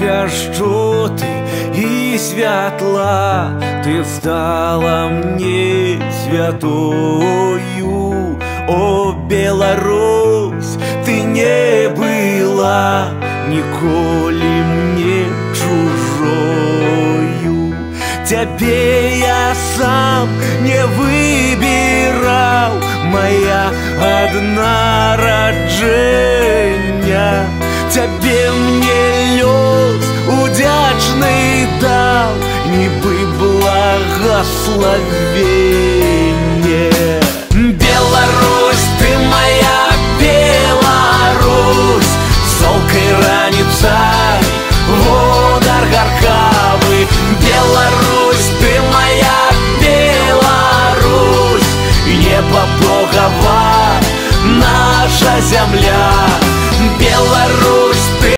пяшчоты і святла ты стала мне святою. О, Беларусь, ты не была ніколі мне чужою. Цябе я сам не выбіраў, моя адна раджэння. Цябе мне лёс удзячны даў, нібы благословенне. Беларусь, ты моя Беларусь, солкай раніцай, водар гаркавы. Беларусь, ты моя Беларусь, небо Богова, наша земля.